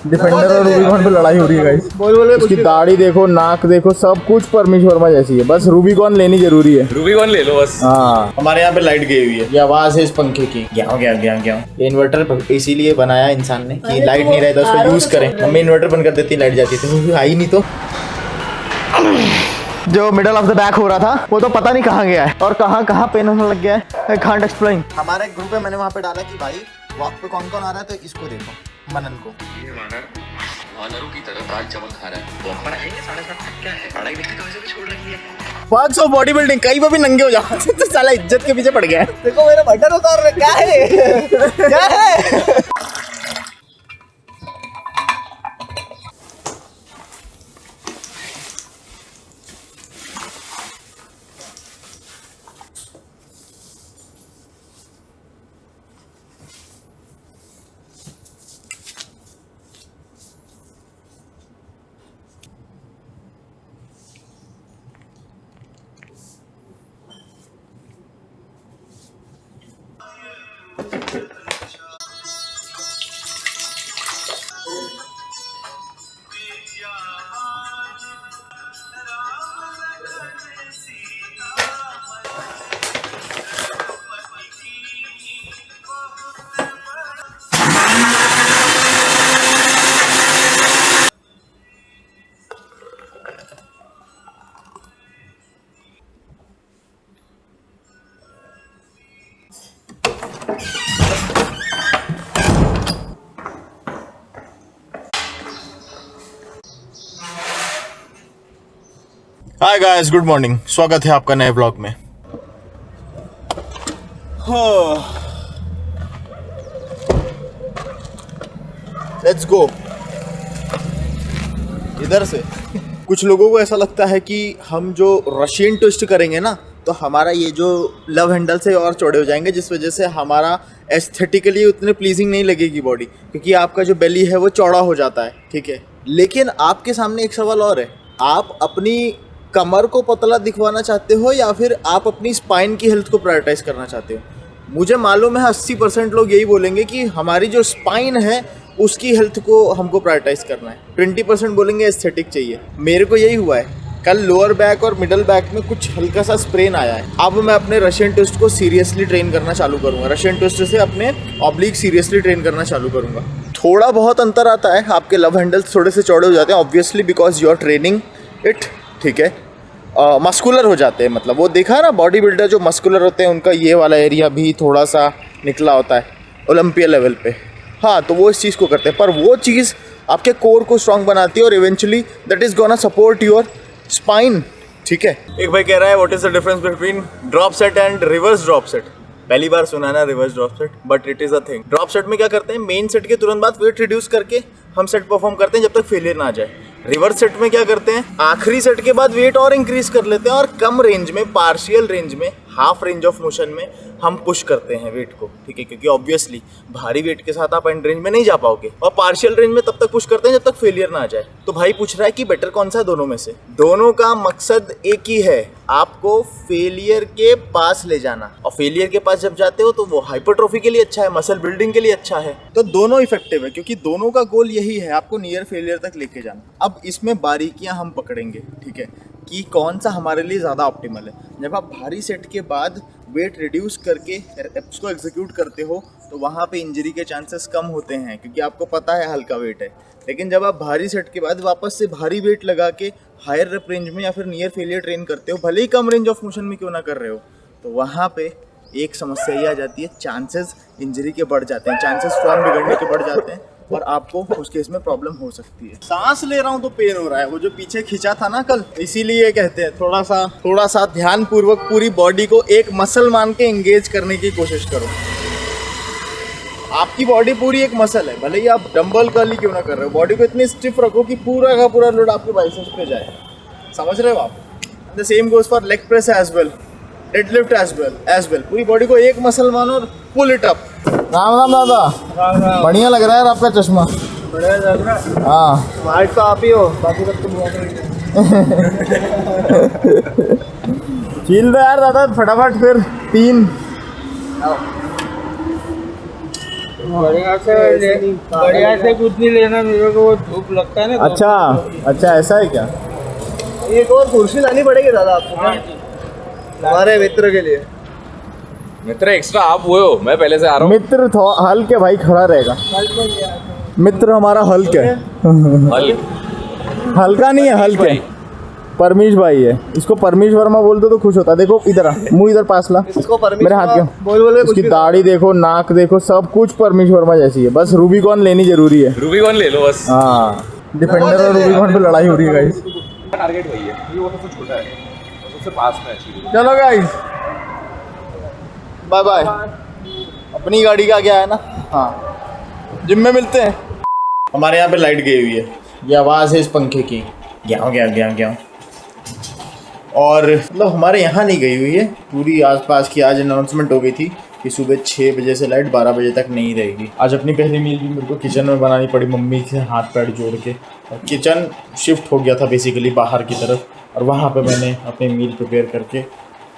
Defender और Rubicon पे लड़ाई हो रही है गाइस। उसकी दाढ़ी देखो, नाक देखो, सब कुछ परमेश वर्मा जैसी है। बस रूबिकॉन लेनी जरूरी है। रूबिकॉन ले लो बस। हाँ, हमारे यहाँ पे लाइट गई हुई है। ये आवाज है इस पंखे की। ये इन्वर्टर इसीलिए बनाया इंसान ने कि लाइट नहीं रहे तो उसको यूज करें। मम्मी इन्वर्टर बंद कर देती, लाइट जाती थी, आई नहीं तो। जो मिडल ऑफ द बैक हो रहा था वो तो पता नहीं कहाँ गया है और कहाँ पेन होने लग गया है। I can't explain. हमारा एक ग्रुप है, मैंने वहाँ पे डाला कि भाई वॉक पे कौन कौन आ रहा है, तो इसको देखो, मनन को। ये वानरों की तरह रात चमक खा रहा है। वॉक पर आएंगे 7:30 क्या है, पढ़ाई लिखाई तो वैसे भी छोड़ रखी है। वर्क्स ऑफ बॉडी बिल्डिंग, कहीं पे भी नंगे हो जाओ तो साला इज्जत के पीछे पड़ गया है। देखो मेरा बटन उतार रहा, क्या है क्या है। Hi guys, good morning. स्वागत है आपका नए ब्लॉग में। लेट्स गो इधर से। कुछ लोगों को ऐसा लगता है कि हम जो रशियन ट्विस्ट करेंगे ना, तो हमारा ये जो लव हैंडल से और चौड़े हो जाएंगे, जिस वजह से हमारा एस्थेटिकली उतने प्लीजिंग नहीं लगेगी बॉडी, क्योंकि आपका जो बेली है वो चौड़ा हो जाता है, ठीक है। लेकिन आपके सामने एक सवाल और है, आप अपनी कमर को पतला दिखवाना चाहते हो या फिर आप अपनी स्पाइन की हेल्थ को प्रायोरिटाइज करना चाहते हो? मुझे मालूम है 80% लोग यही बोलेंगे कि हमारी जो स्पाइन है उसकी हेल्थ को हमको प्रायोरिटाइज करना है। 20% बोलेंगे एस्थेटिक चाहिए। मेरे को यही हुआ है। कल लोअर बैक और मिडल बैक में कुछ हल्का सा स्प्रेन आया है। अब मैं अपने रशियन ट्विस्ट को सीरियसली ट्रेन करना चालू करूँगा। रशियन ट्विस्ट से अपने ऑब्लिक सीरियसली ट्रेन करना चालू करूँगा। थोड़ा बहुत अंतर आता है, आपके लव हैंडल्स थोड़े से चौड़े हो जाते हैं obviously because you are training it, ठीक है। मस्कुलर हो जाते हैं, मतलब वो देखा है ना, बॉडी बिल्डर जो मस्कुलर होते हैं उनका ये वाला एरिया भी थोड़ा सा निकला होता है ओलंपिया लेवल पे। हाँ, तो वो इस चीज़ को करते हैं, पर वो चीज़ आपके कोर को स्ट्रॉन्ग बनाती है और eventually that is gonna support your spine, ठीक है। एक भाई कह रहा है what is the difference between drop set and reverse drop set. पहली बार सुना ना reverse drop set, but it is a thing. Drop set में क्या करते हैं, मेन सेट के तुरंत बाद वेट रिड्यूस करके हम सेट परफॉर्म करते हैं जब तक फेलियर ना आ जाए। रिवर्स सेट में क्या करते हैं, आखिरी सेट के बाद वेट और इंक्रीज कर लेते हैं और कम रेंज में, पार्शियल रेंज में, हाफ रेंज ऑफ मोशन में हम पुश करते हैं वेट को, ठीक है। क्योंकि ऑब्वियसली भारी वेट के साथ आप एंड रेंज में नहीं जा पाओगे और पार्शियल रेंज में तब तक पुश करते हैं जब तक फेलियर ना आ जाए। तो भाई पूछ रहा है कि बेटर कौन सा है दोनों में से? दोनों का मकसद एक ही है, आपको फेलियर के पास ले जाना। और फेलियर के पास जब जाते हो तो वो हाइपरट्रॉफी के लिए अच्छा है, मसल बिल्डिंग के लिए अच्छा है। तो दोनों इफेक्टिव है क्योंकि दोनों का गोल यही है, आपको नियर फेलियर तक लेके जाना। अब इसमें बारीकियां हम पकड़ेंगे, ठीक है, कि कौन सा हमारे लिए ज़्यादा ऑप्टिमल है। जब आप भारी सेट के बाद वेट रिड्यूस करके रेप्स को एग्जीक्यूट करते हो तो वहाँ पे इंजरी के चांसेस कम होते हैं क्योंकि आपको पता है हल्का वेट है। लेकिन जब आप भारी सेट के बाद वापस से भारी वेट लगा के हायर रेप रेंज में या फिर नियर फेलियर ट्रेन करते हो, भले ही कम रेंज ऑफ मोशन में क्यों ना कर रहे हो, तो वहाँ पे एक समस्या ये आ जाती है, चांसेस इंजरी के बढ़ जाते हैं, चांसेस फॉर्म बिगड़ने के बढ़ जाते हैं और आपको उस केस में प्रॉब्लम हो सकती है। सांस ले रहा हूँ तो पेन हो रहा है, वो जो पीछे खींचा था ना कल, इसीलिए कहते हैं थोड़ा सा ध्यान पूर्वक पूरी बॉडी को एक मसल मान के एंगेज करने की कोशिश करो। आपकी बॉडी पूरी एक मसल है, भले ही आप डंबल कर्ल ही क्यों ना कर रहे हो, बॉडी को इतनी स्टिफ रखो कि पूरा का पूरा लोड आपके बाइसेप्स पे जाए। समझ रहे हो आप? The same goes for leg press as well, deadlift as well. पूरी बॉडी को एक मसल मानो और pull it up. Ram Ram दादा, बढ़िया लग रहा है आपका चश्मा। बढ़िया लग रहा है। हाँ, वाइट तो आप ही हो, बाकी सब तुम फील दो यार दादा, फटाफट फिर 3 बढ़िया से कुछ नहीं लेना मेरे को, वो धूप लगता है ना। अच्छा अच्छा, ऐसा है क्या? एक और कुर्सी लानी पड़ेगी दादा आपको हमारे मित्र के लिए। मित्र एक्स्ट्रा आप हुए हो, मैं पहले से आ रहा हूँ। मित्र हल्क है भाई, खड़ा रहेगा। मित्र हमारा हल्क है। हल्का नहीं है, हल्क है। परमीश भाई है, इसको परमीश वर्मा बोल दो तो खुश होता है। देखो इधर आ, मुंह इधर पास ला, इसको परमिशन मेरे हाथ के बोल इसकी दाढ़ी देखो, नाक देखो, सब कुछ परमीश वर्मा जैसी है। बस रूबीकॉन लेनी जरूरी है। रूबीकॉन ले लो बस। हाँ, डिफेंडर और रूबीकॉन पे लड़ाई हो रही है गाइस। टारगेट वही है, ये वो सबसे छोटा है, सबसे पास में है। चलो गाइस, बाय बाय। अपनी गाड़ी का क्या है ना, हाँ जिम में मिलते हैं। हमारे यहाँ पे लाइट गई हुई है, ये आवाज़ है इस पंखे की, ग्याँ ग्याँ ग्याँ ग्याँ। और मतलब हमारे यहाँ नहीं गई हुई है, पूरी आसपास की आज अनाउंसमेंट हो गई थी कि सुबह 6 बजे से लाइट 12 बजे तक नहीं रहेगी। आज अपनी पहली मील भी मेरे को किचन में बनानी पड़ी, मम्मी से हाथ पैर जोड़ के। और किचन शिफ्ट हो गया था बेसिकली बाहर की तरफ, और वहाँ पे मैंने अपनी मील प्रिपेयर करके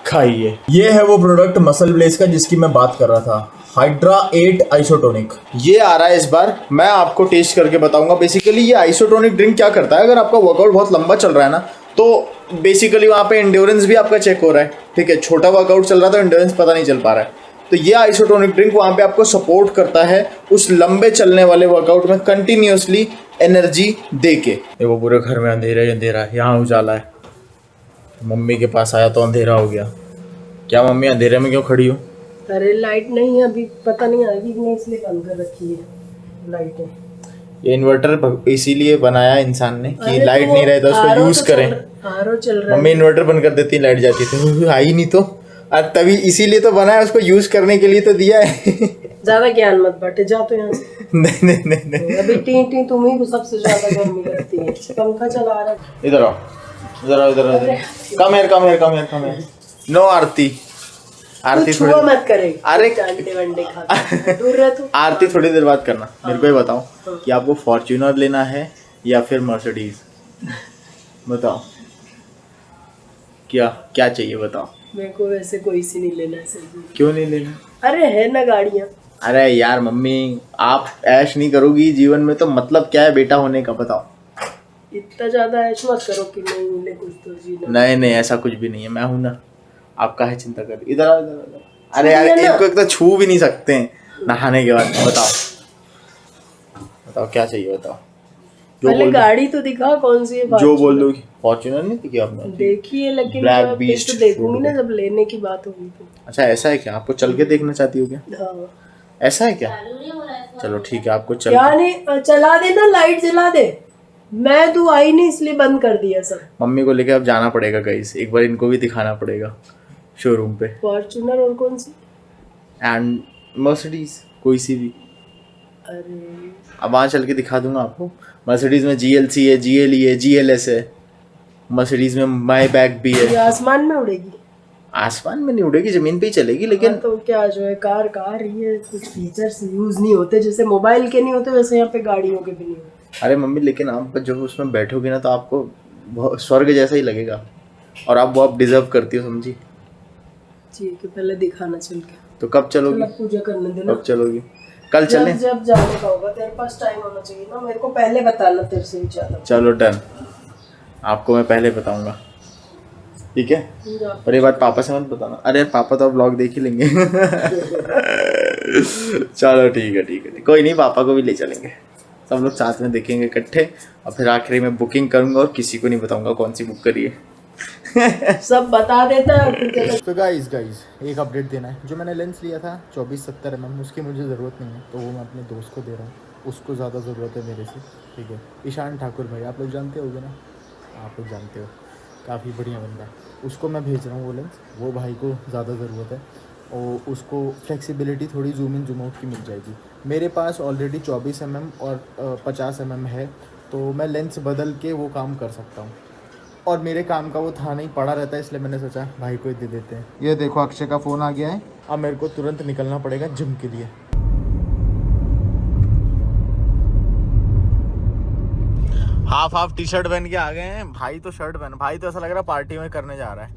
खाई है। ये है वो प्रोडक्ट मसल ब्लेज का जिसकी मैं बात कर रहा था, हाइड्रा 8 आइसोटोनिक। ये आ रहा है इस बार, मैं आपको टेस्ट करके बताऊंगा। बेसिकली ये आइसोटोनिक ड्रिंक क्या करता है, अगर आपका वर्कआउट बहुत लंबा चल रहा है ना, तो बेसिकली वहाँ पे एंड्योरेंस भी आपका चेक हो रहा है, ठीक है। छोटा वर्कआउट चल रहा था, एंड्योरेंस पता नहीं चल पा रहा है, तो ये आइसोटोनिक ड्रिंक वहाँ पे आपको सपोर्ट करता है उस लंबे चलने वाले वर्कआउट में कंटिन्यूसली एनर्जी दे के। वो पूरे घर में अंधेरा ही अंधेरा है, यहाँ उजाला है। मम्मी के पास आया तो अंधेरा हो गया। क्या मम्मी, अंधेरे में क्यों खड़ी हो? अरे लाइट नहीं है अभी, पता नहीं आएगी कि नहीं, इसलिए बंद कर रखी है लाइटें। ये इन्वर्टर इसीलिए बनाया इंसान ने कि अरे लाइट तो नहीं रहे तो उसको RO यूज तो करें। RO चल रहा है। मम्मी इन्वर्टर बंद कर देती, लाइट जाती थी, आई नहीं तो। और तभी इसीलिए तो बनाया, उसको यूज करने के लिए तो दिया है। ज्यादा ज्ञान मत बांटे, जा तो यहाँ से। नहीं नहीं नहीं नहीं, अभी टी टी तुम्ही को सबसे ज्यादा गर्मी लगती है, पंखा चला रहा है। इधर आओ, इधर आओ, इधर आओ, come here come here come here come here. No Aarti, Aarti थोड़ी छुआ मत करे। अरे अंडे वंडे खाता है, दूर रह तू। आरती थोड़ी देर बात करना। मेरे को ये बताओ कि आपको फॉर्च्यूनर लेना है या फिर मर्सिडीज? बताओ क्या क्या चाहिए, बताओ। मेरे को वैसे कोई सी नहीं लेना है सही। क्यों नहीं लेना? अरे है ना गाड़ियाँ। अरे यार मम्मी, आप ऐश नहीं करोगी जीवन में तो मतलब क्या है बेटा होने का, बताओ। इतना ज्यादा ऐश मत करो कि नहीं मिले कुछ तो जीना। नहीं नहीं, ऐसा कुछ भी नहीं है, मैं हूं ना, आप काहे चिंता कर। इधर आओ, इधर आओ। अरे यार, एक तो छू भी नहीं सकते हैं नहाने के बाद। बताओ बताओ क्या चाहिए, बताओ। पहले गाड़ी तो दिखा कौन सी है। जो बोल दोगी। फॉर्च्यूनर नहीं दिखी आपने? देखिए, लेकिन Black जब Beast तो देखूंगी ना जब लेने की बात होगी तो। अच्छा ऐसा है क्या, आपको चल के देखना चाहती हो क्या? हाँ। ऐसा है क्या? चलो ठीक है, आपको चल क्या नहीं, चला दे ना, लाइट जला दे। मैं तू आई नहीं इसलिए बंद कर दिया सब। मम्मी को लेके अब जाना पड़ेगा गाइस, एक बार इनको भी दिखाना पड़ेगा शोरूम पे। फॉर्च्यूनर और कौन सी? एंड मर्सिडीज कोई सी भी। अरे अब वहाँ चल के दिखा दूंगा आपको। मर्सिडीज में GLC है, GLE है, GLS है। मर्सिडीज में माई बैग भी ये है। आसमान में उड़ेगी? आसमान में नहीं उड़ेगी, जमीन पे ही चलेगी। लेकिन तो क्या जो है, कार ये कुछ फीचर्स यूज नहीं होते, जैसे मोबाइल के नहीं होते वैसे यहाँ पे गाड़ियों के भी नहीं होते। अरे मम्मी, लेकिन आप जब उसमें बैठोगे ना तो आपको स्वर्ग जैसा ही लगेगा, और आप वो आप डिजर्व करती हो, समझी? ठीक है, पहले दिखाना चल के। तो कब चलोगी? पूजा करने देना। कब चलोगी? कल चलें? जब जाने का होगा, तेरे पास टाइम होना चाहिए ना, मेरे को पहले बताना, तेरे से ही ज्यादा। चलो डन, आपको मैं पहले बताऊंगा, ठीक है? और ये बात पापा से मत बताना। अरे यार, पापा तो अब ब्लॉग देख ही लेंगे। चलो ठीक है ठीक है, कोई नहीं, पापा को भी ले चलेंगे, सब लोग साथ में देखेंगे इकट्ठे। और फिर आखिरी में बुकिंग करूंगा और किसी को नहीं बताऊंगा कौन सी बुक करी है। सब बता देता है। तो गाइस एक अपडेट देना है। जो मैंने लेंस लिया था 24-70 mm, उसकी मुझे ज़रूरत नहीं है, तो वो मैं अपने दोस्त को दे रहा हूँ, उसको ज़्यादा ज़रूरत है मेरे से, ठीक है? ईशान ठाकुर भाई, आप लोग जानते होगे ना, आप लोग जानते हो, काफ़ी बढ़िया बंदा है। उसको मैं भेज रहा हूँ वो लेंस, वो भाई को ज़्यादा ज़रूरत है, और उसको फ्लेक्सिबिलिटी थोड़ी जूम इन जूम आउट की मिल जाएगी। मेरे पास ऑलरेडी 24 mm और 50 mm है, तो मैं लेंस बदल के वो काम कर सकता हूँ। और मेरे काम का वो था नहीं, पड़ा रहता है, इसलिए मैंने सोचा भाई को दे देते हैं। ये देखो, अक्षय का फ़ोन आ गया है। अब मेरे को तुरंत निकलना पड़ेगा जिम के लिए। हाफ टी शर्ट पहन के आ गए हैं। भाई तो शर्ट पहन, भाई तो ऐसा लग रहा है पार्टी में करने जा रहा है,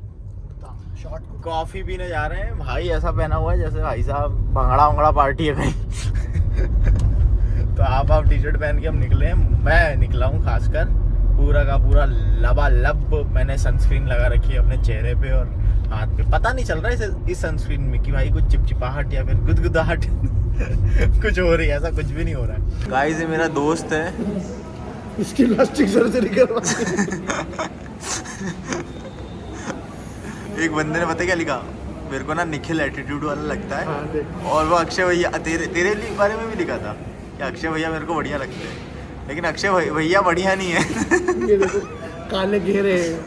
कॉफ़ी पीने जा रहे हैं। भाई ऐसा पहना हुआ है जैसे भाई साहब भंगड़ा वंगड़ा पार्टी है कहीं। तो आप टी शर्ट पहन के हम निकले हैं। मैं निकला हूँ खासकर पूरा का पूरा लबालब। मैंने सनस्क्रीन लगा रखी है अपने चेहरे पे और हाथ पे। पता नहीं चल रहा है इस सनस्क्रीन में कि भाई कुछ चिपचिपाहट या फिर गुदगुदाहट कुछ हो रही है। ऐसा कुछ भी नहीं हो रहा है। गाइस ये मेरा दोस्त है, इसकी प्लास्टिक सर्जरी करवा एक बंदे ने पता क्या लिखा मेरे को ना, निखिल एटीट्यूड वाला लगता है। और वो अक्षय भैया तेरे बारे में भी लिखा था कि अक्षय भैया मेरे को बढ़िया लगते हैं, लेकिन अक्षय भैया बढ़िया नहीं है। ये देखो काले घेरे हैं।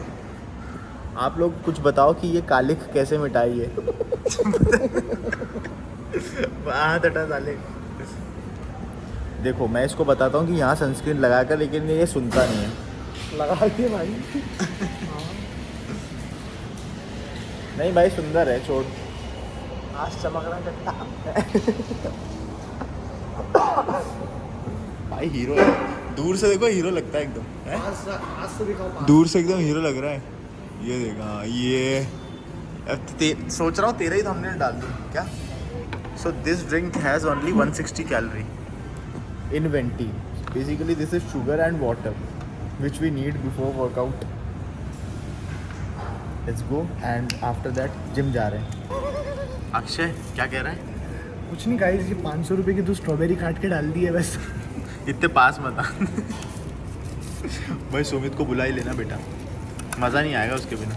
आप लोग कुछ बताओ कि ये कालिख कैसे मिटाई है। हाथ हटा साले। देखो मैं इसको बताता हूँ कि यहाँ सनस्क्रीन लगा कर, लेकिन ये सुनता नहीं है। लगा के भाई नहीं भाई सुंदर है, छोड़। आज चमकना कट्टा। भाई हीरो है, दूर से देखो हीरो लगता है एकदम है? आज से दिखाओ। दूर से एकदम हीरो लग रहा है। ये देखा ये सोच रहा हूँ तेरा ही थंबनेल डाल दूँ क्या। So this drink has only 160 calories in venti. Basically this is sugar and water which we need before workout. Let's go and after that gym जा रहे हैं। अक्षय क्या कह रहा है? कुछ नहीं गाइस, ये 500 रुपए की 2 स्ट्रॉबेरी काट के डाल दी है बस। इतने पास मत आ। भाई सुमित को बुला ही लेना बेटा, मज़ा नहीं आएगा उसके बिना।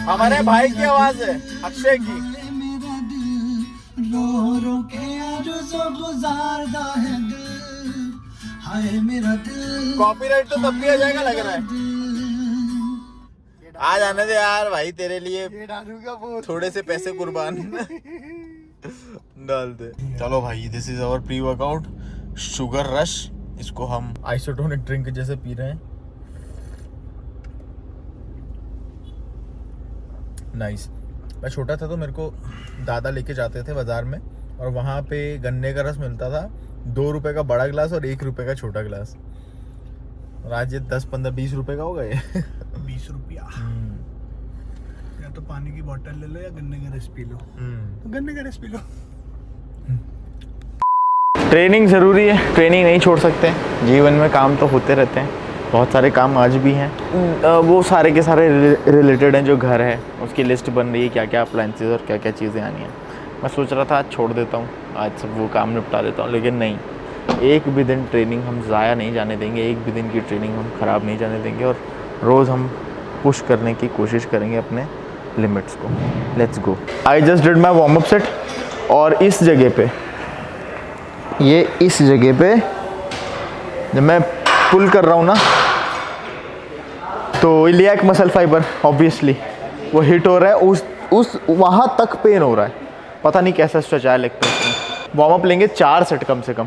हमारे भाई की आवाज है, अक्षय की। कॉपीराइट तो तब भी आ जाएगा लग रहा है। आ जाने दे यार भाई, तेरे लिए थोड़े से पैसे कुर्बान डाल दे। चलो भाई, this is our pre workout sugar rush. इसको हम आइसोटोनिक ड्रिंक जैसे पी रहे हैं। नाइस। मैं छोटा था तो मेरे को दादा लेके जाते थे बाजार में, और वहाँ पे गन्ने का रस मिलता था 2 रुपए का बड़ा गिलास और 1 रुपए का छोटा गिलास। और आज ये 10, 15, 20 रुपए का होगा ये। 20 रुपया। या तो पानी की बोतल ले लो या गन्ने का रस पी लो। तो गन्ने का रस पी लो। ट्रेनिंग ज़रूरी है, ट्रेनिंग नहीं छोड़ सकते। जीवन में काम तो होते रहते हैं, बहुत सारे काम आज भी हैं। वो सारे के सारे रिलेटेड हैं जो घर है उसकी लिस्ट बन रही है, क्या क्या अप्लायंसेस और क्या क्या चीज़ें आनी हैं। मैं सोच रहा था आज छोड़ देता हूँ, आज सब वो काम निपटा देता हूँ, लेकिन नहीं, एक भी दिन ट्रेनिंग हम ज़ाया नहीं जाने देंगे। एक भी दिन की ट्रेनिंग हम ख़राब नहीं जाने देंगे, और रोज़ हम पुश करने की कोशिश करेंगे अपने लिमिट्स को। Let's go. I just did my warm up set, और इस जगह पे जब मैं पुल कर रहा हूँ ना, तो इलियाक मसल फाइबर ऑब्वियसली वो हिट हो रहा है, उस वहाँ तक पेन हो रहा है। पता नहीं कैसा स्ट्रेच आया लेग पे। वार्म अप लेंगे 4 सेट कम से कम।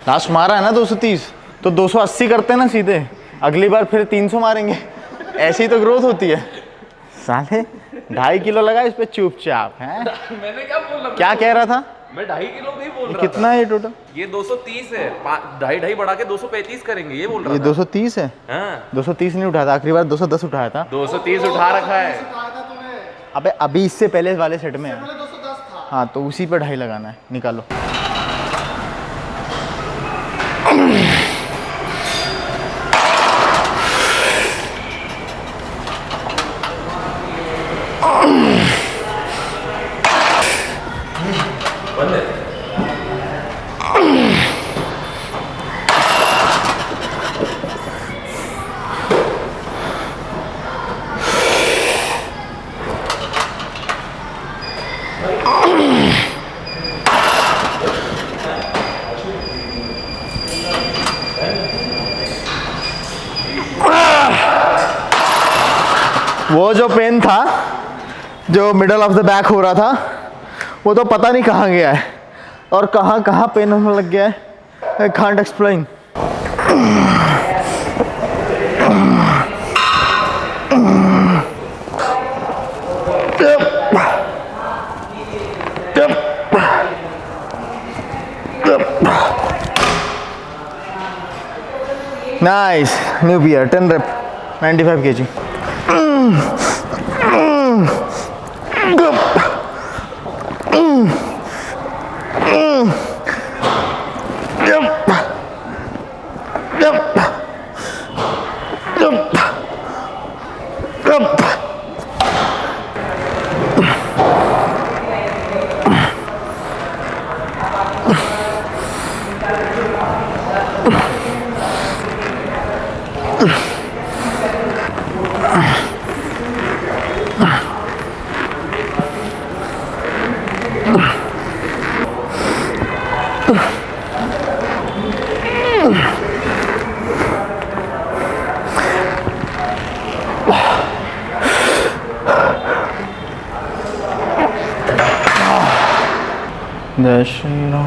लास्ट मारा है ना 230, तो 280 करते हैं ना सीधे। अगली बार फिर 300 मारेंगे। ऐसी तो ग्रोथ होती है साले। 2.5 किलो लगा इस पे चुपचाप है। मैंने क्या बोला? क्या कह रहा था? मैं 2.5 किलो नहीं बोल रहा। कितना है ये टोटल? ये 230 है। 2.5 बढ़ा के 235 करेंगे, ये बोल रहा ये था। 230 है। हाँ 230 नहीं उठाया था, आखिरी बार 210 उठाया था। 230 उठा रखा है। अबे अभी इससे पहले वाले सेट में है। हाँ तो उसी पे 2.5 लगाना है, निकालो। वो जो पेन था, जो मिडल ऑफ द बैक हो रहा था, वो तो पता नहीं कहाँ गया है और कहाँ कहाँ पेन होने लग गया है, I can't explain. Nice, new beer, 10 rep, 95 kg. जय श्री राम,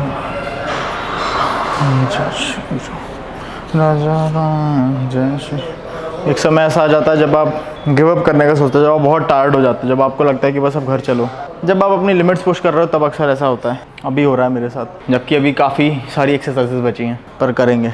जय श्री राम, राजा राम, जय श्री। एक समय ऐसा आ जाता है जब आप गिव अप करने का सोचते हो, जब आप बहुत टायर्ड हो जाते हो, जब आपको लगता है कि बस अब घर चलो। जब आप अपनी लिमिट्स पुश कर रहे हो तब अक्सर ऐसा होता है। अभी हो रहा है मेरे साथ, जबकि अभी काफ़ी सारी एक्सरसाइजेस बची हैं, पर करेंगे।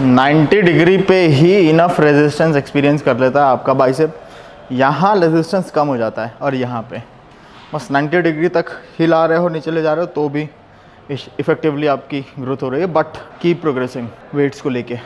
नाइन्टी डिग्री पे ही इनफ रेजिस्टेंस एक्सपीरियंस कर लेता है आपका बाइसेप। यहाँ रेजिस्टेंस कम हो जाता है और यहाँ पे बस 90 डिग्री तक हिला रहे हो, नीचे ले जा रहे हो तो भी इफेक्टिवली आपकी ग्रोथ हो रही है। बट कीप प्रोग्रेसिंग वेट्स को लेके।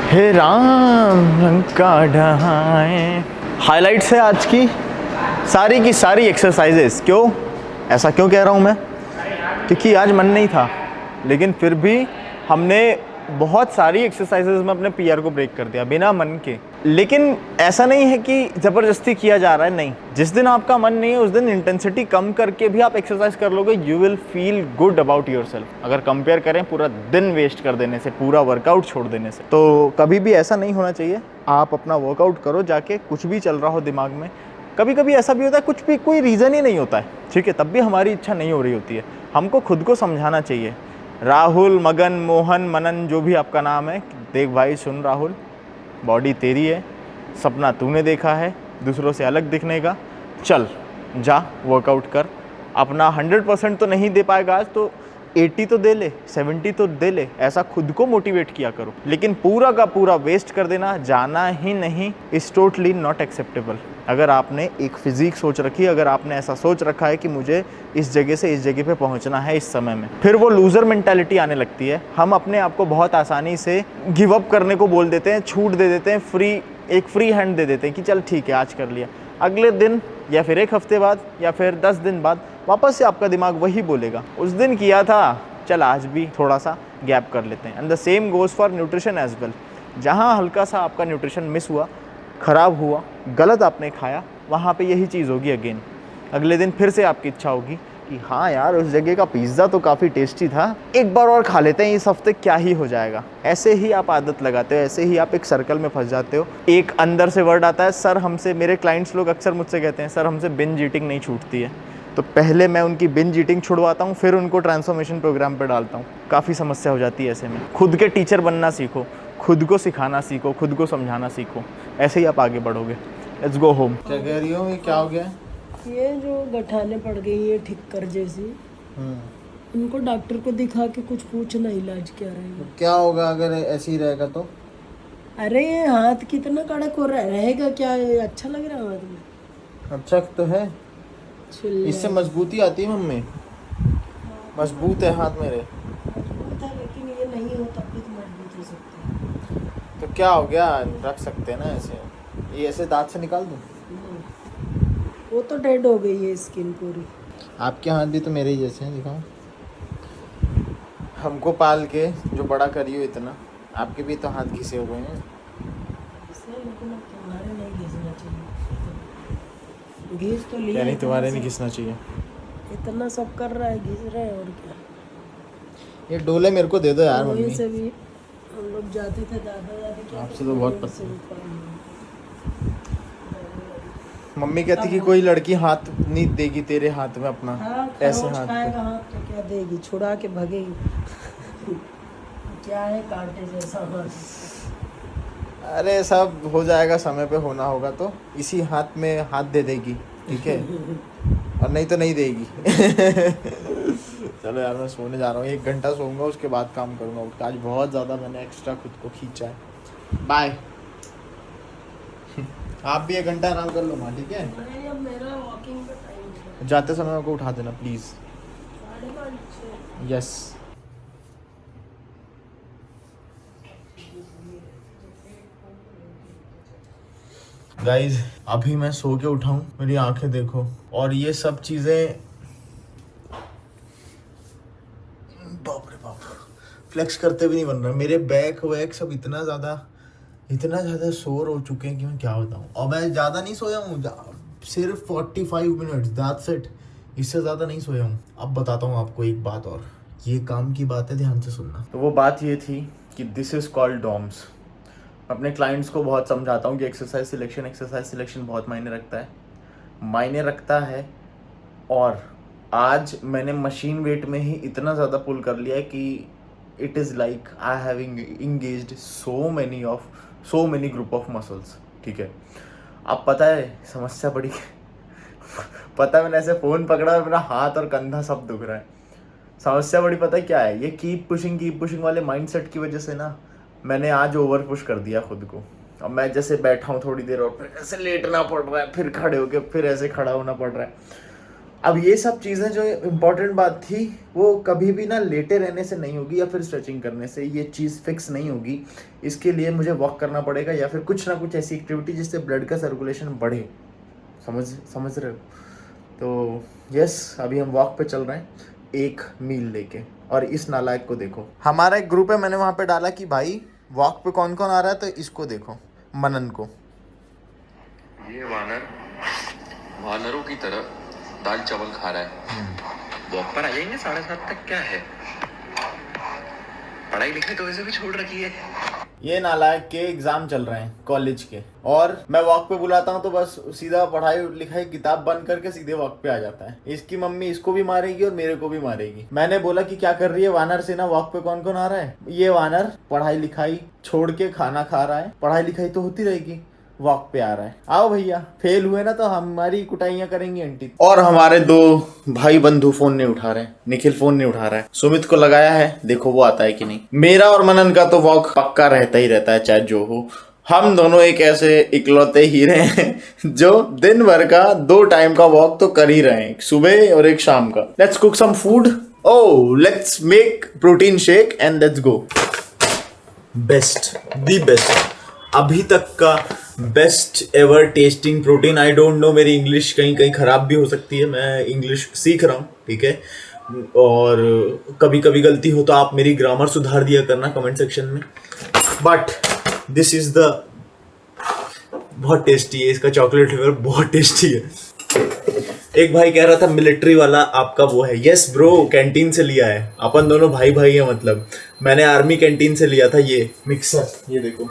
हे राम लंका ढहाए। हाइलाइट्स है आज की सारी एक्सरसाइजेस। क्यों ऐसा क्यों कह रहा हूँ मैं? क्योंकि आज मन नहीं था, लेकिन फिर भी हमने बहुत सारी एक्सरसाइजेस में अपने पीआर को ब्रेक कर दिया बिना मन के। लेकिन ऐसा नहीं है कि ज़बरदस्ती किया जा रहा है, नहीं। जिस दिन आपका मन नहीं है उस दिन इंटेंसिटी कम करके भी आप एक्सरसाइज कर लोगे, you will feel good about yourself. अगर कंपेयर करें पूरा दिन वेस्ट कर देने से, पूरा वर्कआउट छोड़ देने से, तो कभी भी ऐसा नहीं होना चाहिए। आप अपना वर्कआउट करो जाके, कुछ भी चल रहा हो दिमाग में। कभी कभी ऐसा भी होता है, कुछ भी कोई रीज़न ही नहीं होता है, ठीक है, तब भी हमारी इच्छा नहीं हो रही होती है। हमको खुद को समझाना चाहिए। राहुल, मगन, मोहन, मनन, जो भी आपका नाम है, देख भाई सुन राहुल, बॉडी तेरी है, सपना तूने देखा है दूसरों से अलग दिखने का, चल जा वर्कआउट कर। अपना 100% तो नहीं दे पाएगा आज, तो 80 तो दे ले, 70 तो दे ले। ऐसा खुद को मोटिवेट किया करो। लेकिन पूरा का पूरा वेस्ट कर देना, जाना ही नहीं, इज़ टोटली नॉट एक्सेप्टेबल। अगर आपने एक फिजिक सोच रखी, अगर आपने ऐसा सोच रखा है कि मुझे इस जगह से इस जगह पे पहुंचना है इस समय में, फिर वो लूज़र मेंटालिटी आने लगती है। हम अपने आप को बहुत आसानी से गिव अप करने को बोल देते हैं, छूट दे देते हैं, एक फ्री हैंड दे देते हैं कि चल ठीक है आज कर लिया। अगले दिन या फिर एक हफ्ते बाद या फिर 10 दिन बाद वापस से आपका दिमाग वही बोलेगा, उस दिन किया था, चल आज भी थोड़ा सा गैप कर लेते हैं। And the same goes for nutrition as well. जहाँ हल्का सा आपका न्यूट्रिशन मिस हुआ, ख़राब हुआ, गलत आपने खाया, वहाँ पे यही चीज़ होगी अगेन। अगले दिन फिर से आपकी इच्छा होगी कि हाँ यार उस जगह का पिज़्ज़ा तो काफ़ी टेस्टी था, एक बार और खा लेते हैं, इस हफ्ते क्या ही हो जाएगा। ऐसे ही आप आदत लगाते हो, ऐसे ही आप एक सर्कल में फंस जाते हो। एक अंदर से वर्ड आता है, सर हमसे, मेरे क्लाइंट्स लोग अक्सर मुझसे कहते हैं सर हमसे बिंज ईटिंग नहीं छूटती है। तो पहले मैं उनकी बिंज ईटिंग छुड़वाता हूँ, फिर उनको ट्रांसफॉर्मेशन प्रोग्राम पर डालता हूँ। काफ़ी समस्या हो जाती है ऐसे में। खुद के टीचर बनना सीखो, खुद को सिखाना सीखो, खुद को समझाना सीखो, ऐसे ही आप आगे बढ़ोगे। Let's go home. क्या कह रही हो, ये क्या हो गया? ये जो गठाने पड़ गई है ठिक्कर जैसी, उनको डॉक्टर को दिखा के कुछ पूछना इलाज क्या रहेगा। क्या होगा अगर ऐसे ही रहेगा तो? अरे ये हाथ कितना कड़क हो रहा है, रहेगा क्या? ये अच्छा लग रहा है हाथ में? अच्छा तो है, छिल इससे मजबूती आती है मम्मी, मजबूत है हाथ मेरे। मजबूत है, लेकिन ये नहीं हो तब भी तो मजबूत हो सकते हैं। तो क्या हो गया, रख सकते हैं ना ऐसे, ये ऐसे दांत से निकाल दूँ? वो तो डेड हो गई है स्किन पूरी। आपके हाथ भी तो मेरे ही जैसे हैं, दिखाओ। हमको पाल के जो बड़ा करी हो इतना, आपके भी तो हाथ घिसे हुए हैं। इसलिए लेकिन अब तुम्हारे नहीं घिसना चाहिए। घिस तो लिया, क्या नहीं, तुम्हारे नहीं घिसना चाहिए। इतना सब कर रहा है, घिस रहे हैं और क्या। ये डोले मेरे को दे दो यार वहीं मम्मी। से भी हम लोग जाते थे, दादा दादी के आपसे तो बहुत पसंद। मम्मी कहती कि कोई लड़की हाथ नहीं देगी तेरे हाथ में अपना, हाँ, ऐसे खरोच हाथ खाएगा हाथ तो क्या देगी, छुड़ा के भगेगी। क्या है कांटे जैसा हाथ। अरे सब हो जाएगा, समय पे होना होगा तो इसी हाथ में हाथ दे देगी, ठीक है, और नहीं तो नहीं देगी। चलो यार मैं सोने जा रहा हूँ, 1 घंटा सोऊंगा, उसके बाद काम करूँगा उठ के। आज बहुत ज़्यादा मैंने एक्स्ट्रा खुद को खींचा है। बाय। आप भी 1 घंटा आराम कर लो माँ, ठीक है? नहीं, अब मेरा वॉकिंग का टाइम है। जाते समय मेरे को उठा देना प्लीज़। 5:30। यस। गाइज अभी मैं सो के उठा हूँ, मेरी आंखें देखो, और ये सब चीज़ें बाप रे बाप, फ्लेक्स करते भी नहीं बन रहा। मेरे बैक वैक सब इतना ज़्यादा सोर हो चुके हैं कि मैं क्या बताऊँ। और मैं ज़्यादा नहीं सोया हूँ, सिर्फ 45 मिनट्स, दैट्स इट, इससे ज़्यादा नहीं सोया हूँ। अब बताता हूँ आपको एक बात, और ये काम की बात है, ध्यान से सुनना। तो वो बात ये थी कि दिस इज़ कॉल्ड डॉम्स। अपने क्लाइंट्स को बहुत समझाता हूँ कि एक्सरसाइज सिलेक्शन बहुत मायने रखता है। और आज मैंने मशीन वेट में ही इतना ज़्यादा पुल कर लिया है कि it is like I have engaged so many group of muscles. ठीक है, अब पता है समस्या बड़ी पता है मैंने ऐसे फ़ोन पकड़ा और मेरा हाथ और कंधा सब दुख रहा है. समस्या बड़ी पता है क्या है, ये कीप पुशिंग वाले माइंडसेट की वजह से ना मैंने आज ओवर पुश कर दिया खुद को. अब मैं जैसे बैठा हूँ थोड़ी देर और फिर ऐसे लेटना पड़ रहा है, फिर खड़े होके फिर ऐसे खड़ा होना पड़ रहा है. अब ये सब चीज़ें जो इम्पोर्टेंट बात थी वो कभी भी ना लेटे रहने से नहीं होगी या फिर स्ट्रेचिंग करने से, ये चीज़ फिक्स नहीं होगी. इसके लिए मुझे वॉक करना पड़ेगा या फिर कुछ ना कुछ ऐसी एक्टिविटी जिससे ब्लड का सर्कुलेशन बढ़े. समझ रहे हो? तो यस, अभी हम वॉक पे चल रहे हैं एक मील लेके. और इस नालायक को देखो, हमारा एक ग्रुप है, मैंने वहाँ पे डाला कि भाई वॉक पे कौन कौन आ रहा है, तो इसको देखो, मनन को. ये वानरों की तरह दाल चावल खा रहा है. वॉक पर आ जाएंगे 7:30 तक, क्या है, पढ़ाई लिखाई तो वैसे भी छोड़ रखी है. ये नालायक के एग्जाम चल रहे हैं कॉलेज के, और मैं वॉक पे बुलाता हूँ तो बस सीधा पढ़ाई लिखाई किताब बंद करके सीधे वॉक पे आ जाता है. इसकी मम्मी इसको भी मारेगी और मेरे को भी मारेगी. मैंने बोला कि क्या कर रही है वानर सेना, वॉक पे कौन कौन आ रहा है. ये वानर पढ़ाई लिखाई छोड़ के खाना खा रहा है. पढ़ाई लिखाई तो होती रहेगी, वॉक पे आ रहा है. आओ भैया, फेल हुए ना तो हमारी कुटाइयां करेंगी आंटी. और हमारे दो भाई बंधु फोन नहीं उठा रहे. निखिल फोन नहीं उठा रहा है. सुमित को लगाया है, देखो वो आता है कि नहीं. मेरा और मनन का तो वॉक पक्का रहता ही रहता है चाहे जो हो. हम दोनों एक ऐसे इकलौते हीरे हैं जो दिन भर का 2 टाइम का वॉक तो कर ही रहे हैं, सुबह और एक शाम का. Let's cook some food. Oh, let's make protein shake and let's go. Best, the best, अभी तक का best ever tasting protein. I don't know, मेरी इंग्लिश कहीं खराब भी हो सकती है, मैं इंग्लिश सीख रहा हूँ, ठीक है. और कभी कभी गलती हो तो आप मेरी ग्रामर सुधार दिया करना कमेंट सेक्शन में. बट दिस इज द, बहुत टेस्टी है, इसका चॉकलेट फ्लेवर बहुत टेस्टी है. एक भाई कह रहा था मिलिट्री वाला आपका वो है. यस ब्रो, कैंटीन से लिया है. अपन दोनों भाई है. मतलब मैंने आर्मी कैंटीन से लिया था ये मिक्सर. ये देखो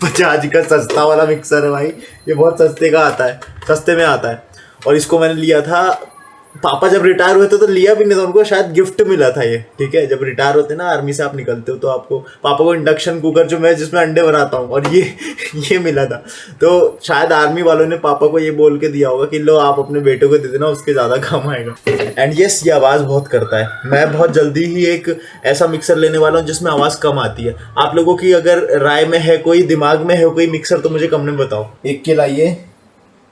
50 का सस्ता वाला मिक्सर है भाई. ये बहुत सस्ते का आता है, सस्ते में आता है. और इसको मैंने लिया था, पापा जब रिटायर हुए थे तो लिया भी नहीं था, उनको शायद गिफ्ट मिला था ये, ठीक है. जब रिटायर होते ना आर्मी से आप निकलते हो तो आपको, पापा को इंडक्शन कुकर जो मैं जिसमें अंडे बनाता हूँ, और ये मिला था. तो शायद आर्मी वालों ने पापा को ये बोल के दिया होगा कि लो आप अपने बेटे को दे देना, उसके ज़्यादा काम आएगा. एंड यस, ये आवाज़ बहुत करता है. मैं बहुत जल्दी ही एक ऐसा मिक्सर लेने वाला हूँ जिसमें आवाज़ कम आती है. आप लोगों की अगर राय में है, कोई दिमाग में है कोई मिक्सर, तो मुझे कमेंट में बताओ. 1 के लाइए,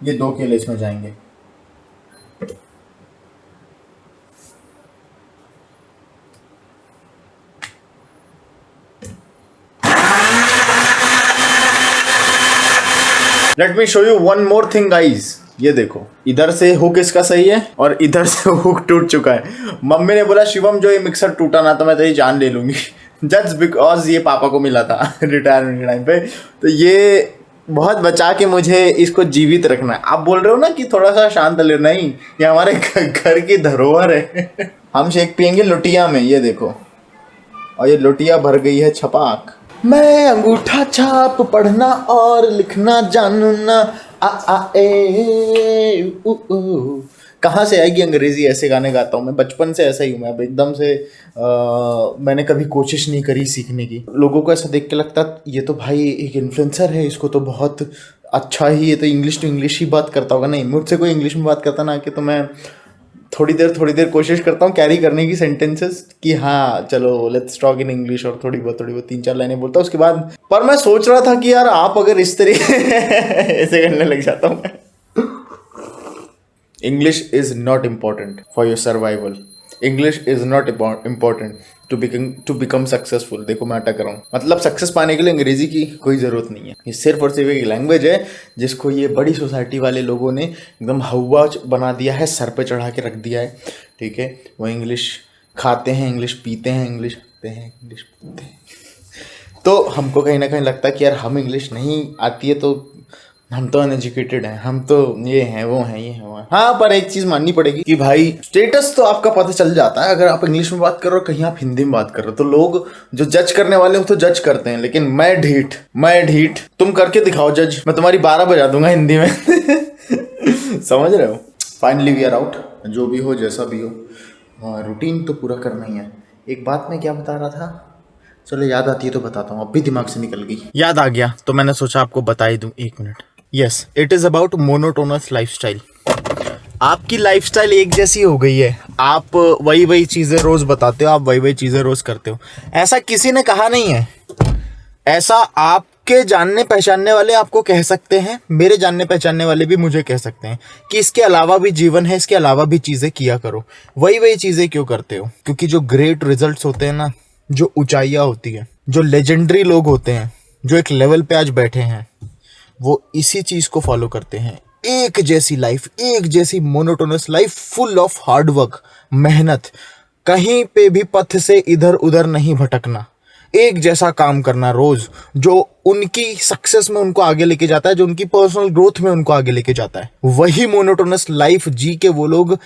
ये 2 केले इसमें जाएंगे. Let me show you one more thing guys. ये देखो, इधर से हुक इसका सही है और इधर से हुक टूट चुका है. मम्मी ने बोला शिवम जो ये मिक्सर टूटा ना तो मैं तेरी जान ले लूंगी. जस्ट बिकॉज ये पापा को मिला था रिटायरमेंट के टाइम पे, तो ये बहुत बचा के मुझे इसको जीवित रखना है. आप बोल रहे हो ना कि थोड़ा सा शांत ले, नहीं, ये हमारे घर की धरोहर है. हम शेक पियेंगे लोटिया में, ये देखो, और ये लोटिया भर गई है छपाक. मैं अंगूठा छाप पढ़ना और लिखना जानू ना, आ ए उ. कहाँ से आएगी अंग्रेजी, ऐसे गाने गाता हूँ मैं, बचपन से ऐसा ही हूँ मैं. अब एकदम से मैंने कभी कोशिश नहीं करी सीखने की. लोगों को ऐसा देख के लगता ये तो भाई एक इन्फ्लुएंसर है, इसको तो बहुत अच्छा ही, ये तो इंग्लिश टू इंग्लिश ही बात करता होगा. नहीं, मुझसे कोई इंग्लिश में बात करता ना कि, तो मैं थोड़ी देर कोशिश करता हूँ कैरी करने की सेंटेंसेस कि हाँ चलो लेट्स टॉक इन इंग्लिश, और थोड़ी बहुत 3-4 लाइनें बोलता हूँ उसके बाद. पर मैं सोच रहा था कि यार आप अगर इस तरीके ऐसे करने लग जाता हूँ मैं. English is not important for your survival. English is not important to become successful. देखो मैं अटक रहा हूँ. मतलब सक्सेस पाने के लिए अंग्रेजी की कोई ज़रूरत नहीं है. ये सिर्फ और सिर्फ एक लैंग्वेज है जिसको ये बड़ी सोसाइटी वाले लोगों ने एकदम हवा बना दिया है, सर पे चढ़ा के रख दिया है, ठीक है. वो इंग्लिश खाते हैं, इंग्लिश पीते हैं, इंग्लिश पीते हैं, इंग्लिश पीते हैं. तो हमको कहीं ना कहीं लगता है कि यार हम इंग्लिश नहीं आती है तो हम तो अनएजुकेटेड हैं, हम तो ये हैं वो हैं, ये हैं वो हैं. हाँ, पर एक चीज़ माननी पड़ेगी कि भाई स्टेटस तो आपका पता चल जाता है अगर आप इंग्लिश में बात कर रहे हो, कहीं आप हिंदी में बात कर रहे हो. तो लोग जो जज करने वाले हो तो जज करते हैं, लेकिन मैं ढीठ. तुम करके दिखाओ जज, मैं तुम्हारी 12 बजा दूंगा हिंदी में. समझ रहे हो. Finally we are out. जो भी हो जैसा भी हो, रूटीन तो पूरा करना ही है. एक बात मैं क्या बता रहा था, चलो याद आती है तो बताता हूँ, अब भी दिमाग से निकल गई। याद आ गया तो मैंने सोचा आपको बता ही दूं, 1 minute. Yes, it is about monotonous lifestyle. आपकी लाइफस्टाइल एक जैसी हो गई है, आप वही वही चीज़ें रोज़ बताते हो, आप वही वही चीज़ें रोज़ करते हो। ऐसा किसी ने कहा नहीं है, ऐसा आपके जानने पहचानने वाले आपको कह सकते हैं, मेरे जानने पहचानने वाले भी मुझे कह सकते हैं कि इसके अलावा भी जीवन है, इसके अलावा भी चीज़ें किया करो। वही वही चीज़ें क्यों करते हो? क्योंकि जो ग्रेट रिजल्ट्स होते हैं ना, जो ऊंचाइयाँ होती हैं, जो लेजेंडरी लोग होते हैं, जो एक लेवल पे आज बैठे हैं, वो इसी चीज़ को फॉलो करते हैं। एक जैसी लाइफ, एक जैसी monotonous life, full of hard work, मेहनत, कहीं पे भी पथ से इधर उधर नहीं भटकना, एक जैसा काम करना रोज, जो उनकी सक्सेस में उनको आगे लेके जाता है, जो उनकी पर्सनल ग्रोथ में उनको आगे लेके जाता है। वही मोनोटोनस लाइफ जी के वो लोग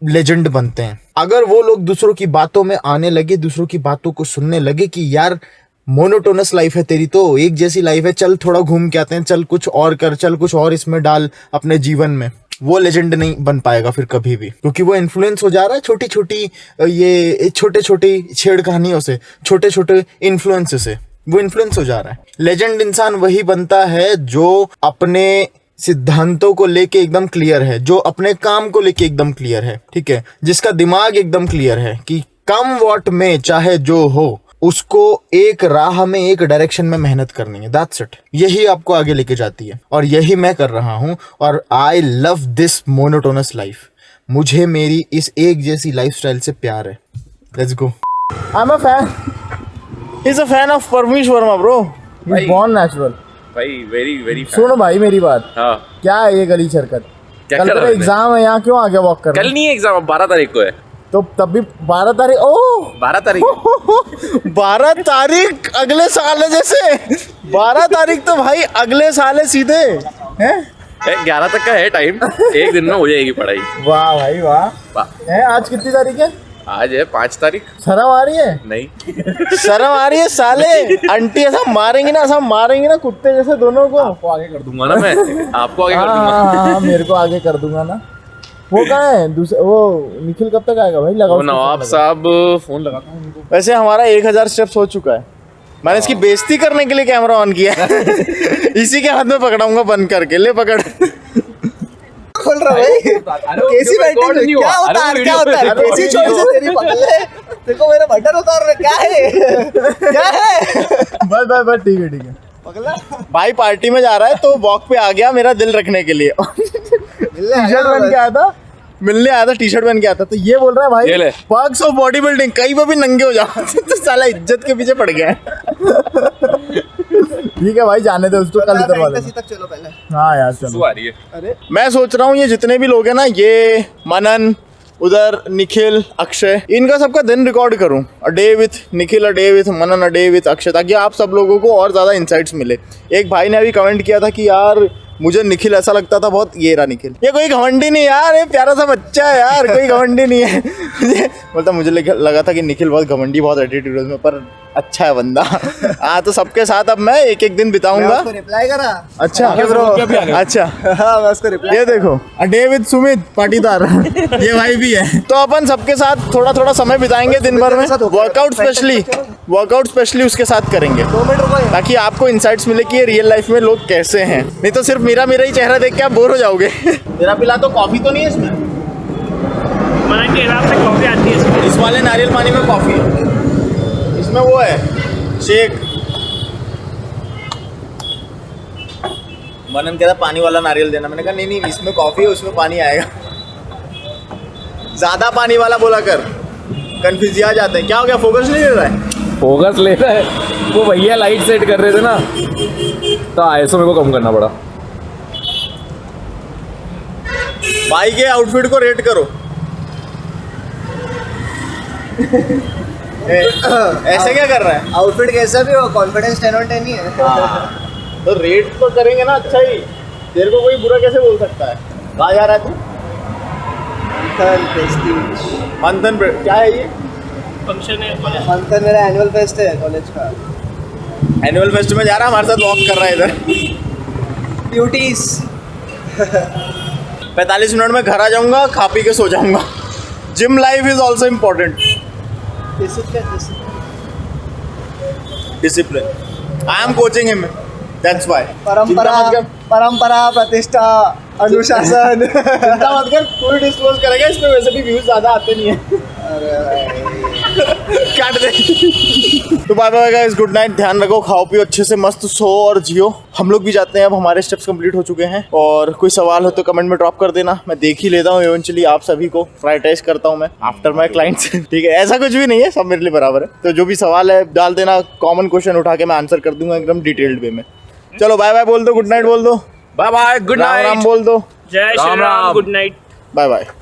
लेजेंड बनते हैं। अगर वो लोग दूसरों की बातों में आने लगे, दूसरों की बातों को सुनने लगे कि यार मोनोटोनस लाइफ है तेरी, तो एक जैसी लाइफ है, चल थोड़ा घूम के आते हैं, चल कुछ और कर, चल कुछ और इसमें डाल अपने जीवन में, वो लेजेंड नहीं बन पाएगा फिर कभी भी, क्योंकि वो इन्फ्लुएंस हो जा रहा है छोटी छोटी ये छोटे छोटी छेड़खानियों से, छोटे छोटे इन्फ्लुएंस से वो इन्फ्लुएंस हो जा रहा है। लेजेंड इंसान वही बनता है जो अपने सिद्धांतों को लेके एकदम क्लियर है, जो अपने काम को लेके एकदम क्लियर है, ठीक है, जिसका दिमाग एकदम क्लियर है कि कम वॉट में चाहे जो हो, उसको एक राह में, एक डायरेक्शन में मेहनत करनी है। That's it. यही आपको आगे लेके जाती है और यही मैं कर रहा हूँ, और I love this monotonous life. मुझे मेरी इस एक जैसी लाइफस्टाइल से प्यार है। Let's go. I am a fan, he is a fan of Parmish Verma bro, he is born natural. भाई वेरी सुनो भाई मेरी बात, हाँ क्या है ये गली शरकत? क्या कल कर तेरा रहा है? एग्जाम है, यहाँ क्यों आ गया वॉक कर? कल नहीं है एग्जाम, अब 12 तारीख को है। तो तब भी 12 तारीख, ओह 12 तारीख 12 तारीख अगले साल है, जैसे 12 तारीख तो भाई अगले साल है सीधे हैं। 11 तक का है टाइम, एक दिन में हो जाएगी पढ़ाई। वाह भाई वाह। वाह। है आज कितनी तारीख है? आज है 5 तारीख। शर्म आ रही है? नहीं शर्म आ रही है साले, आंटी ऐसा मारेंगी ना कुत्ते जैसे दोनों को। आपको आगे कर दूंगा ना मैं, आपको आगे कर हाँ दूंगा। हाँ हाँ, मेरे को आगे कर दूंगा ना। वो कहाँ है दूसरा? वो निखिल कब तक आएगा भाई? लगाओ वो नवाब साहब फोन लगाता हूँ उनको। वैसे हमारा 1000 स्टेप्स हो चुका है, मैंने इसकी बेइज्जती करने के लिए कैमरा ऑन किया है। इसी के हाथ में पकड़ाऊंगा बंद करके, ले पकड़। खोल रहा भाई, कैसी बैटिंग, क्या उतार कैसी चॉइस है तेरी? पकड़ ले, देखो मेरा बटन उतार रहा, क्या है? बस ठीक है पकड़ा भाई पार्टी में जा रहा है तो वॉक पे आ गया मेरा दिल रखने के लिए। टी-शर्ट पहन के आया था, मिलने आया था, टी-शर्ट पहन के आता, तो ये बोल रहा है ये ले। भाई पर्क्स ऑफ बॉडी बिल्डिंग, कहीं पर भी नंगे हो जाओ। तो साला इज्जत के पीछे पड़ गया है। ठीक है भाई, जाने दे उसको, कल उतरवा दे। तक चलो पहले। हाँ यार चलो। सुबह आ रही है। मैं सोच रहा हूँ ये जितने भी लोग हैं ना, ये मनन, उधर निखिल, अक्षय, इनका सबका दिन रिकॉर्ड करूं, a day with Nikhil, a day with Manan, a day with Akshay, ताकि आप सब लोगों को और ज़्यादा इंसाइट्स मिले। एक भाई ने अभी कमेंट किया था कि यार मुझे निखिल ऐसा लगता था बहुत, ये रहा निखिल, ये कोई घमंडी नहीं यार, ये प्यारा सा बच्चा है यार, कोई घमंडी नहीं है। मतलब मुझे लगा था कि निखिल बहुत घमंडी, बहुत एटीट्यूड में, पर अच्छा है बंदा। हाँ, तो सबके साथ अब मैं एक एक दिन बिताऊंगा। रिप्लाई करा। अच्छा अच्छा, हाँ मैं उसको रिप्लाई। ये देखो, डे विद सुमित पाटीदार, ये भाई भी है। तो अपन सबके साथ थोड़ा थोड़ा समय बिताएंगे दिन भर में, वर्कआउट स्पेशली उसके साथ करेंगे, ताकि आपको इंसाइट्स मिले कि ये रियल लाइफ में लोग कैसे हैं। नहीं तो सिर्फ मेरा ही चेहरा देख के आप बोर हो जाओगे। तेरा पिला तो कॉफी तो नहीं है इसमें? मन के हिसाब से कॉफी आती है इसमें। इस वाले नारियल पानी में कॉफी है, इसमें वो है शेक। मनन कहता पानी वाला नारियल देना, मैंने कहा नहीं इसमें कॉफी है, उसमें पानी आएगा। ज्यादा पानी वाला बोला कर, कंफ्यूज आ जाते हैं। क्या हो गया, फोकस नहीं ले रहा है? फोकस ले रहा है वो भैया, लाइट सेट कर रहे थे ना, तो आईएसओ मेरे को कम करना पड़ा। भाई के आउटफिट को रेट करो। ऐसे क्या कर रहा है? आउटफिट कैसा भी हो, कॉन्फिडेंस 10 और 10 ही है। तो रेट तो करेंगे ना अच्छा ही, तेरे को कोई बुरा कैसे बोल सकता है? कहाँ जा रहा है तू? मंथन क्या है ये? फंक्शन है कॉलेज। मंथन मेरा एनुअल फेस्ट है कॉलेज का। एनुअल फेस्ट में जा रहा है, हमारे साथ वॉक कर रहा है इधर। ब्यूटीज 45 मिनट में घर आ जाऊंगा, खा पी के सो जाऊंगा। Gym life is also important. Discipline I am coaching him that's why परंपरा प्रतिष्ठा अनुशासन चिंता मत कर पूरी डिस्क्लोज करेगा इसमें वैसे भी व्यूज ज्यादा आते नहीं है काट दे तो bye bye guys good night ध्यान रखो खाओ पियो अच्छे से मस्त सो और जियो हम लोग भी जाते हैं अब हमारे स्टेप्स कंप्लीट हो चुके हैं और कोई सवाल हो तो कमेंट में ड्रॉप कर देना मैं देख ही लेता हूँ इवेंचुअली आप सभी को प्रायोरिटाइज करता हूँ मैं आफ्टर माय क्लाइंट्स ठीक है ऐसा कुछ भी नहीं है सब मेरे लिए बराबर है तो जो भी सवाल है डाल देना कॉमन क्वेश्चन उठा के मैं आंसर कर दूंगा एकदम डिटेल्ड वे में चलो बाय बाय बोल दो गुड नाइट बोल दो bye bye good Ram night Ram बोल दो जय Shri Ram good night bye bye